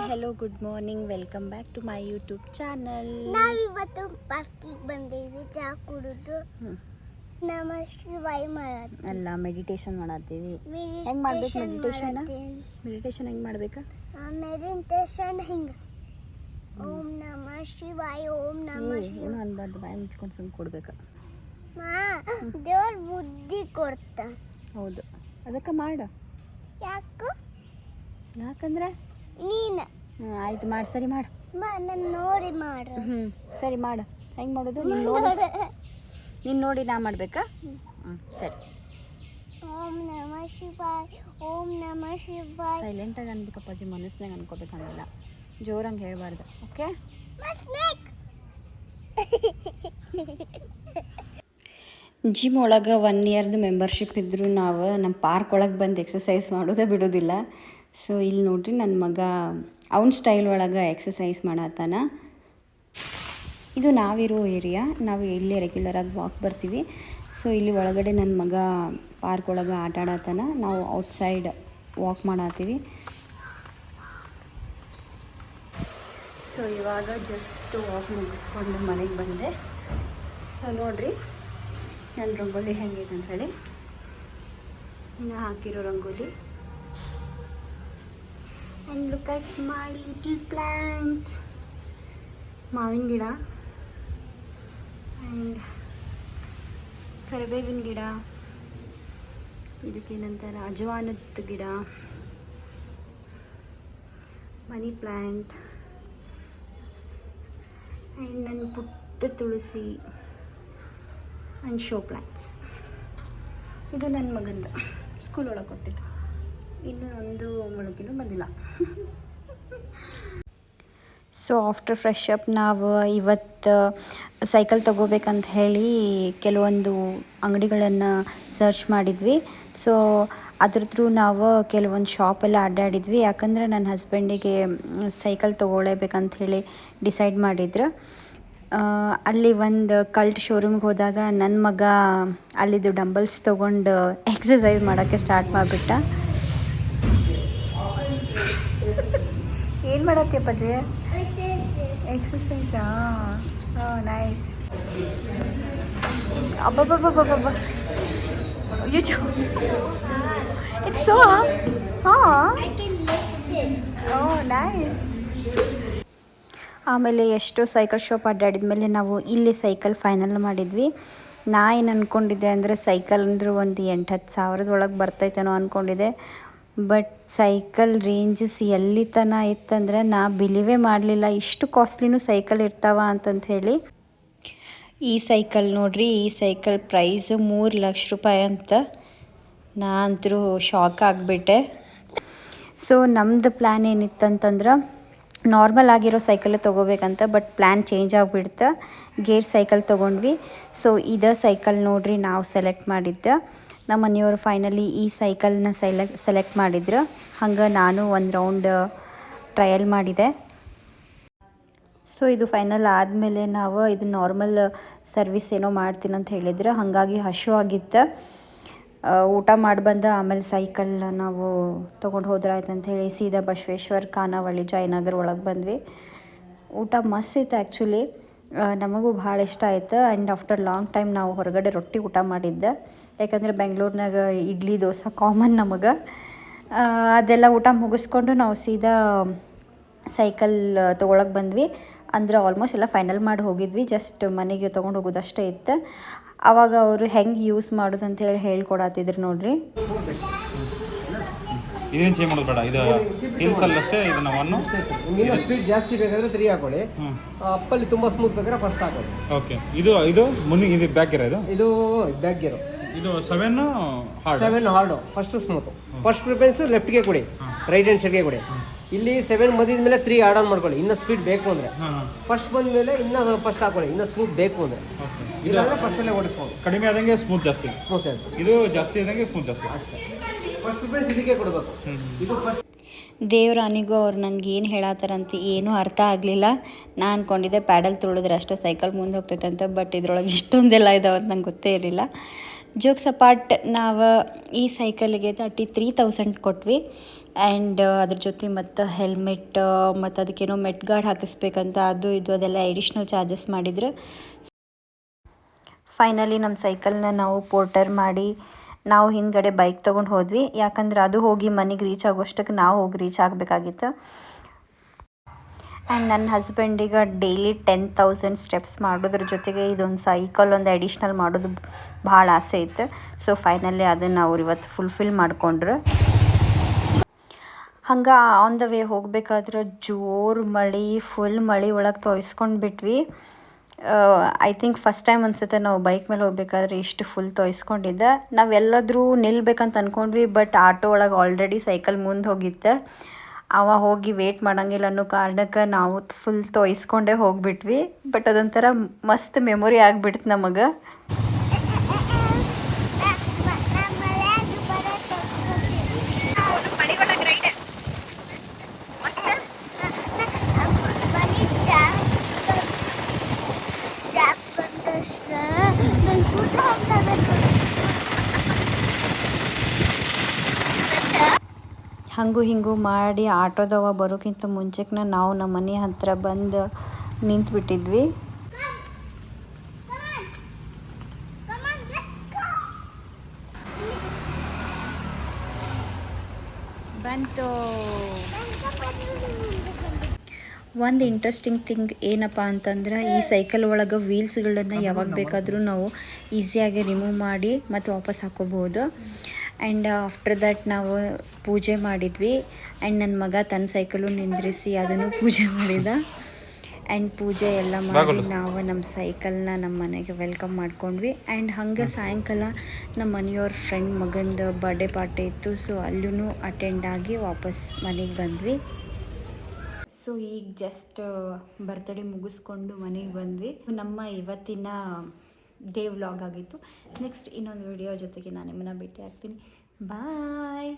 Hello good morning welcome back to my YouTube channel. ನಾವಿವತ್ತು ಪಾರ್ಕಿಗೆ ಬಂದೀವಿ, ಚಹಾ ಕುಡಿದು ನಮಃ ಶಿವಾಯ ಮಾಡತ್ತೀವಿ. ಅಲ್ಲ, ಮೆಡಿಟೇಷನ್ ಮಾಡತ್ತೀವಿ. ಹೆಂಗೆ ಮಾಡ್ಬೇಕು ಮೆಡಿಟೇಷನ್ ಹೆಂಗೆ ಮಾಡ್ಬೇಕಾ? ಮೆಡಿಟೇಷನ್ ಹಿಂಗೆ ಓಂ ನಮಃ ಶಿವಾಯ ಓಂ ನಮಃ ಶಿವಾಯ ಏನು ಅನ್ಬಾರ್ದು, ಬಾಯಿ ಮುಚ್ಕೊಂಡು ಸುಮ್ಮನೆ ಕೊಡ್ಬೇಕು. ದೇವ್ರ ಬುದ್ಧಿ ಕೊಡ್ತ. ಹೌದು, ಅದಕ್ಕೆ ಮಾಡು. ಯಾಕಂದ್ರೆ ನೀನು ಆಯ್ತು, ಮಾಡಿ. ಸರಿ ಮಾಡು. ನನ್ನ ನೋಡಿ ಮಾಡು. ಸರಿ ಮಾಡು. ಹೆಂಗೆ ಮಾಡೋದು? ನೀನು ನೋಡಿ ನಾ ಮಾಡಬೇಕಾ? ಸರಿ. ಓಂ ನಮಃ ಶಿವಾಯ ಓಂ ನಮಃ ಶಿವಾಯ. ಸೈಲೆಂಟಾಗಿ ಅನ್ಬೇಕಪ್ಪಾಜಿ, ಮನಸ್ಸಿನಾಗ ಅನ್ಕೋಬೇಕಂಗಿಲ್ಲ, ಜೋರಂಗೆ ಹೇಳ್ಬಾರ್ದು. ಓಕೆ? ಜಿಮ್ ಒಳಗೆ 1 ಇಯರ್ದು ಮೆಂಬರ್ಶಿಪ್ ಇದ್ದರೂ ನಾವು ನಮ್ಮ ಪಾರ್ಕ್ ಒಳಗೆ ಬಂದು ಎಕ್ಸಸೈಸ್ ಮಾಡೋದೇ ಬಿಡೋದಿಲ್ಲ. ಸೊ ಇಲ್ಲಿ ನೋಡ್ರಿ, ನನ್ನ ಮಗ ಅವ್ನ ಸ್ಟೈಲ್ ಒಳಗೆ ಎಕ್ಸಸೈಸ್ ಮಾಡತ್ತಾನ. ಇದು ನಾವಿರೋ ಏರಿಯಾ, ನಾವು ಇಲ್ಲಿ ರೆಗ್ಯುಲರಾಗಿ ವಾಕ್ ಬರ್ತೀವಿ. ಸೊ ಇಲ್ಲಿ ಒಳಗಡೆ ನನ್ನ ಮಗ ಪಾರ್ಕ್ ಒಳಗೆ ಆಟ ಆಡತ್ತಾನ, ನಾವು ಔಟ್ಸೈಡ್ ವಾಕ್ ಮಾಡತ್ತೀವಿ. ಸೊ ಇವಾಗ ಜಸ್ಟ್ ವಾಕ್ ಮುಗಿಸ್ಕೊಂಡು ಮನೆಗೆ ಬಂದೆ. ಸೊ ನೋಡಿರಿ ನನ್ನ ರಂಗೋಲಿ ಹೆಂಗಿದೆ ಅಂತ ಹೇಳಿ, ನಾ ಹಾಕಿರೋ rangoli. And look at my little plants. ಮಾವಿನ ಗಿಡ ಆ್ಯಂಡ್ ಕರಿಬೇವಿನ ಗಿಡ, ಇದಕ್ಕೇನಂತಾರೆ ಅಜವಾನದ ಗಿಡ, ಮನಿ ಪ್ಲ್ಯಾಂಟ್ ಆ್ಯಂಡ್ ನನ್ನ ಪುಟ್ಟ ತುಳಸಿ ಆ್ಯಂಡ್ ಶೋ ಪ್ಲ್ಯಾಂಟ್ಸ್. ಇದು ನನ್ನ ಮಗಂದ ಸ್ಕೂಲ್ ಒಳಗೆ ಕೊಟ್ಟಿದ್ದು, ಇನ್ನೂ ಒಂದು ಮೊಳಗಿನೂ ಬಂದಿಲ್ಲ. ಸೊ ಆಫ್ಟರ್ ಫ್ರೆಶ್ ಅಪ್ ನಾವು ಇವತ್ತು ಸೈಕಲ್ ತೊಗೋಬೇಕಂತ ಹೇಳಿ ಕೆಲವೊಂದು ಅಂಗಡಿಗಳನ್ನು ಸರ್ಚ್ ಮಾಡಿದ್ವಿ. ಸೊ ಅದ್ರ ಥ್ರೂ ನಾವು ಕೆಲವೊಂದು ಶಾಪೆಲ್ಲ ಅಡ್ಡಾಡಿದ್ವಿ, ಯಾಕಂದರೆ ನನ್ನ ಹಸ್ಬೆಂಡಿಗೆ ಸೈಕಲ್ ತೊಗೊಳ್ಳೇಬೇಕಂತ ಹೇಳಿ ಡಿಸೈಡ್ ಮಾಡಿದ್ರು. ಅಲ್ಲಿ ಒಂದು ಕಲ್ಟ್ ಶೋರೂಮ್ಗೆ ಹೋದಾಗ ನನ್ನ ಮಗ ಅಲ್ಲಿದ್ದು ಡಂಬಲ್ಸ್ ತೊಗೊಂಡು ಎಕ್ಸಸೈಸ್ ಮಾಡೋಕ್ಕೆ ಸ್ಟಾರ್ಟ್ ಮಾಡಿಬಿಟ್ಟ. ಏನು ಮಾಡತ್ತೀಯಪ್ಪ ಜಯ? ಎಕ್ಸಸೈಸಾ? ನೈಸ್. ಅಬ್ಬಬ್ಬಬ್ಬಬ್ಬಬ್ಬ, ಇಟ್ಸ್ ಸೋ ನೈಸ್. ಆಮೇಲೆ ಎಷ್ಟೋ ಸೈಕಲ್ ಶಾಪ್ ಅಡ್ಡಾಡಿದ ಮೇಲೆ ನಾವು ಇಲ್ಲಿ ಸೈಕಲ್ ಫೈನಲ್ ಮಾಡಿದ್ವಿ. ನಾ ಏನು ಅಂದ್ಕೊಂಡಿದ್ದೆ ಅಂದರೆ ಸೈಕಲ್ ಅಂದ್ರೆ ಒಂದು 8-10 ಸಾವಿರದೊಳಗೆ ಬರ್ತೈತೇನೋ ಅಂದ್ಕೊಂಡಿದ್ದೆ. ಬಟ್ ಸೈಕಲ್ ರೇಂಜಸ್ ಎಲ್ಲಿ ತನಕ ಇತ್ತಂದ್ರೆ ನಾ ಬಿಲೀವೇ ಮಾಡಲಿಲ್ಲ, ಇಷ್ಟು ಕಾಸ್ಟ್ಲಿನೂ ಸೈಕಲ್ ಇರ್ತಾವ ಅಂತಂತ ಹೇಳಿ. ಈ ಸೈಕಲ್ ನೋಡ್ರಿ, ಈ ಸೈಕಲ್ ಪ್ರೈಸು 3 ಲಕ್ಷ ರೂಪಾಯಿ ಅಂತ. ನಾ ಅಂತರೂ ಶಾಕ್ ಆಗಿಬಿಟ್ಟೆ. ಸೊ ನಮ್ಮದು ಪ್ಲ್ಯಾನ್ ಏನಿತ್ತಂತಂದ್ರೆ ನಾರ್ಮಲ್ ಆಗಿರೋ ಸೈಕಲ್ ತೊಗೋಬೇಕಂತ, ಬಟ್ ಪ್ಲ್ಯಾನ್ ಚೇಂಜ್ ಆಗಿಬಿಡ್ತು, ಗೇರ್ ಸೈಕಲ್ ತೊಗೊಂಡ್ವಿ. ಸೊ ಇದೇ ಸೈಕಲ್ ನೋಡ್ರಿ ನಾವು ಸೆಲೆಕ್ಟ್ ಮಾಡಿದ್ದೆ. ನಮ್ಮ ಮನೆಯವರು ಫೈನಲಿ ಈ ಸೈಕಲ್ನ ಸೆಲೆಕ್ಟ್ ಮಾಡಿದ್ರು. ಹಂಗೆ ನಾನು ಒಂದು ರೌಂಡ್ ಟ್ರಯಲ್ ಮಾಡಿದೆ. ಸೊ ಇದು ಫೈನಲ್ ಆದಮೇಲೆ ನಾವು ಇದು ನಾರ್ಮಲ್ ಸರ್ವಿಸ್ ಏನೋ ಮಾಡ್ತೀನಿ ಅಂತ ಹೇಳಿದ್ರು. ಹಾಗಾಗಿ ಹಶು ಆಗಿತ್ತು, ಊಟ ಮಾಡಿ ಬಂದ ಆಮೇಲೆ ಸೈಕಲ್ ನಾವು ತೊಗೊಂಡು ಹೋದ್ರಾಯ್ತು ಅಂತ ಹೇಳಿ ಸೀದಾ ಬಸವೇಶ್ವರ ಖಾನಾವಳಿ ಜಯನಗರ ಒಳಗೆ ಬಂದ್ವಿ. ಊಟ ಮಸ್ತ್ ಇತ್ತು ಆ್ಯಕ್ಚುಲಿ, ನಮಗೂ ಭಾಳ ಇಷ್ಟ ಆಯ್ತು. ಆ್ಯಂಡ್ ಆಫ್ಟರ್ ಲಾಂಗ್ ಟೈಮ್ ನಾವು ಹೊರಗಡೆ ರೊಟ್ಟಿ ಊಟ ಮಾಡಿದ್ದೆ, ಯಾಕಂದರೆ ಬೆಂಗ್ಳೂರಿನಾಗ ಇಡ್ಲಿ ದೋಸೆ ಕಾಮನ್ ನಮಗೆ. ಅದೆಲ್ಲ ಊಟ ಮುಗಿಸ್ಕೊಂಡು ನಾವು ಸೀದಾ ಸೈಕಲ್ ತೊಗೊಳಕ್ಕೆ ಬಂದ್ವಿ. ಅಂದ್ರೆ ಆಲ್ಮೋಸ್ಟ್ ಎಲ್ಲ ಫೈನಲ್ ಮಾಡಿ ಹೋಗಿದ್ವಿ, ಜಸ್ಟ್ ಮನೆಗೆ ತೊಗೊಂಡು ಹೋಗೋದಷ್ಟೇ ಇತ್ತು. ಆವಾಗ ಅವರು ಹೆಂಗೆ ಯೂಸ್ ಮಾಡೋದು ಅಂತ ಹೇಳಿ ಹೇಳ್ಕೊಡತ್ತಿದ್ರು ನೋಡ್ರಿ. ಇದೇನು ಚೇಂಜ್ ಮಾಡೋದು ಬೇಡ, ಇದು ಹಿಲ್ಸ್ ಅಲ್ಲಷ್ಟೇ. ಇದನ್ನ ಇನ್ನೂ ಸ್ಪೀಡ್ ಜಾಸ್ತಿ ಬೇಕಾದ್ರೆ 3 ಹಾಕೊಳ್ಳಿ, ಅಪ್ಪಲ್ಲಿ ತುಂಬ ಸ್ಮೂತ್ ಬೇಕಾದ್ರೆ ಫಸ್ಟ್ ಹಾಕೊಳ್ಳಿ. ಓಕೆ, ಇದು ಮುಂದೆ, ಇದು ಬ್ಯಾಕ್ ಗಿಯರ್, ಇದು ಬ್ಯಾಕ್ ಗಿಯರ್. ಇದು 7 hard, first smooth. First preference ಲೆಫ್ಟ್ಗೆ ಕೊಡಿ, ರೈಟ್ ಹ್ಯಾಂಡ್ ಸೈಡ್ಗೆ ಕೊಡಿ. ಇಲ್ಲಿ 7 ಬಂದಿದ ಮೇಲೆ 3 ಆಡ್ ಆನ್ ಮಾಡ್ಕೊಳ್ಳಿ, ಇನ್ನೂ ಸ್ಪೀಡ್ ಬೇಕು ಅಂದರೆ. ಫಸ್ಟ್ ಬಂದ ಮೇಲೆ ಇನ್ನೂ ಫಸ್ಟ್ ಹಾಕೊಳ್ಳಿ, ಇನ್ನೂ ಸ್ಮೂತ್ ಬೇಕು ಅಂದರೆ. ಇಲ್ಲಾಂದರೆ ಫಸ್ಟಲ್ಲೇ ಓಡಿಸ್ಕೊಂಡು. ಕಡಿಮೆ ಆದಂಗೆ ಸ್ಮೂತ್ ಜಾಸ್ತಿ, ಇದು ಜಾಸ್ತಿ ಆದಂಗೆ ಸ್ಮೂತ್ ಜಾಸ್ತಿ ಅಷ್ಟೇ. ಫಸ್ಟ್ ಪ್ರಿಫರೆನ್ಸ್ ಇದಕ್ಕೆ ಕೊಡಬೇಕು. ಇದು ಫಸ್ಟ್. ದೇವ್ರಾನಿಗೂ ಅವ್ರು ನಂಗೆ ಏನು ಹೇಳತ್ತಾರಂತ ಏನೂ ಅರ್ಥ ಆಗಲಿಲ್ಲ. ನಾನು ಅಂದ್ಕೊಂಡಿದ್ದೆ ಪ್ಯಾಡಲ್ ತುಳಿದ್ರೆ ಅಷ್ಟೇ ಸೈಕಲ್ ಮುಂದೆ ಹೋಗ್ತೈತೆ ಅಂತ, ಬಟ್ ಇದ್ರೊಳಗೆ ಇಷ್ಟೊಂದೆಲ್ಲ ಇದಾವೆ ಅಂತ ನಂಗೆ ಗೊತ್ತೇ ಇರಲಿಲ್ಲ. ಜೋಕ್ಸ್ ಅಪಾರ್ಟ್, ನಾವು ಈ ಸೈಕಲ್ಗೆ 33,000 ಕೊಟ್ವಿ. ಆ್ಯಂಡ್ ಅದ್ರ ಜೊತೆ ಮತ್ತು ಹೆಲ್ಮೆಟ್ ಮತ್ತು ಅದಕ್ಕೇನೋ ಮೆಟ್ ಗಾರ್ಡ್ ಹಾಕಿಸ್ಬೇಕಂತ ಅದು ಇದು ಅದೆಲ್ಲ ಎಡಿಷ್ನಲ್ ಚಾರ್ಜಸ್ ಮಾಡಿದ್ರು. ಫೈನಲಿ ನಮ್ಮ ಸೈಕಲ್ನ ನಾವು ಪೋರ್ಟರ್ ಮಾಡಿ ನಾವು ಹಿಂದ್ಗಡೆ ಬೈಕ್ ತೊಗೊಂಡು ಹೋದ್ವಿ. ಯಾಕಂದ್ರೆ ಅದು ಹೋಗಿ ಮನೆಗೆ ರೀಚ್ ಆಗೋಷ್ಟಕ್ಕೆ ನಾವು ಹೋಗಿ ರೀಚ್ ಆಗಬೇಕಾಗಿತ್ತು. ಆ್ಯಂಡ್ ನನ್ನ ಹಸ್ಬೆಂಡಿಗೆ ಡೈಲಿ 10,000 ಸ್ಟೆಪ್ಸ್ ಮಾಡೋದ್ರ ಜೊತೆಗೆ ಇದೊಂದು ಸೈಕಲ್ ಒಂದು ಅಡಿಷ್ನಲ್ ಮಾಡೋದು ಭಾಳ ಆಸೆ ಇತ್ತು. ಸೊ ಫೈನಲಿ ಅದನ್ನು ಅವ್ರು ಇವತ್ತು ಫುಲ್ಫಿಲ್ ಮಾಡಿಕೊಂಡ್ರು. ಹಂಗೆ ಆನ್ ದ ವೇ ಹೋಗ್ಬೇಕಾದ್ರೆ ಜೋರು ಮಳೆ, ಫುಲ್ ಮಳೆ ಒಳಗೆ ತೊಯ್ಸ್ಕೊಂಡು ಬಿಟ್ವಿ. ಐ ಥಿಂಕ್ ಫಸ್ಟ್ ಟೈಮ್ ಅನ್ಸುತ್ತೆ ನಾವು ಬೈಕ್ ಮೇಲೆ ಹೋಗ್ಬೇಕಾದ್ರೆ ಇಷ್ಟು ಫುಲ್ ತೊಯ್ಸ್ಕೊಂಡಿದ್ದೆ. ನಾವೆಲ್ಲಾದರೂ ನಿಲ್ಬೇಕಂತ ಅಂದ್ಕೊಂಡ್ವಿ, ಬಟ್ ಆಟೋ ಒಳಗೆ ಆಲ್ರೆಡಿ ಸೈಕಲ್ ಮುಂದೆ ಹೋಗಿತ್ತು. ಅವ ಹೋಗಿ ವೇಟ್ ಮಾಡೋಂಗಿಲ್ಲ ಅನ್ನೋ ಕಾರಣಕ್ಕೆ ನಾವು ಫುಲ್ ತೊಯ್ಸ್ಕೊಂಡೇ ಹೋಗಿಬಿಟ್ವಿ. ಬಟ್ ಅದೊಂಥರ ಮಸ್ತ್ ಮೆಮೊರಿ ಆಗಿಬಿಡ್ತು ನಮಗೆ. ಹಂಗೂ ಹಿಂಗೂ ಮಾಡಿ ಆಟೋದವ ಬರೋಕ್ಕಿಂತ ಮುಂಚೆಗೆ ನಾವು ನಮ್ಮ ಮನೆ ಹತ್ರ ಬಂದು ನಿಂತುಬಿಟ್ಟಿದ್ವಿ. ಬಂತು. ಒಂದು ಇಂಟ್ರೆಸ್ಟಿಂಗ್ ಥಿಂಗ್ ಏನಪ್ಪ ಅಂತಂದ್ರೆ ಈ ಸೈಕಲ್ ಒಳಗೆ ವೀಲ್ಸ್ಗಳನ್ನು ಯಾವಾಗ ಬೇಕಾದರೂ ನಾವು ಈಸಿಯಾಗಿ ರಿಮೂವ್ ಮಾಡಿ ಮತ್ತು ವಾಪಸ್ ಹಾಕೋಬೋದು. ಆ್ಯಂಡ್ ಆಫ್ಟರ್ ದ್ಯಾಟ್ ನಾವು ಪೂಜೆ ಮಾಡಿದ್ವಿ. ಆ್ಯಂಡ್ ನನ್ನ ಮಗ ತನ್ನ ಸೈಕಲು ನಿಂದ್ರಿಸಿ ಅದನ್ನು ಪೂಜೆ ಮಾಡಿದ. ಆ್ಯಂಡ್ ಪೂಜೆ ಎಲ್ಲ ಮಾಡಿ ನಾವು ನಮ್ಮ ಸೈಕಲ್ನ ನಮ್ಮ ಮನೆಗೆ ವೆಲ್ಕಮ್ ಮಾಡ್ಕೊಂಡ್ವಿ. ಆ್ಯಂಡ್ ಹಂಗೆ ಸಾಯಂಕಾಲ ನಮ್ಮ ಮನೆಯವ್ರ ಫ್ರೆಂಡ್ ಮಗಂದು ಬರ್ಡೇ ಪಾರ್ಟಿ ಇತ್ತು. ಸೊ ಅಲ್ಲೂ ಅಟೆಂಡ್ ಆಗಿ ವಾಪಸ್ ಮನೆಗೆ ಬಂದ್ವಿ. ಸೊ ಈಗ ಜಸ್ಟ್ ಬರ್ತ್ಡೇ ಮುಗಿಸ್ಕೊಂಡು ಮನೆಗೆ ಬಂದ್ವಿ. ನಮ್ಮ ಇವತ್ತಿನ ಡೇ ವ್ಲಾಗ್ ಆಗಿತ್ತು. ನೆಕ್ಸ್ಟ್ ಇನ್ನೊಂದು ವಿಡಿಯೋ ಜೊತೆಗೆ ನಾನು ನಿಮ್ಮನ್ನ ಭೇಟಿ ಆಗ್ತೀನಿ. ಬಾಯ್.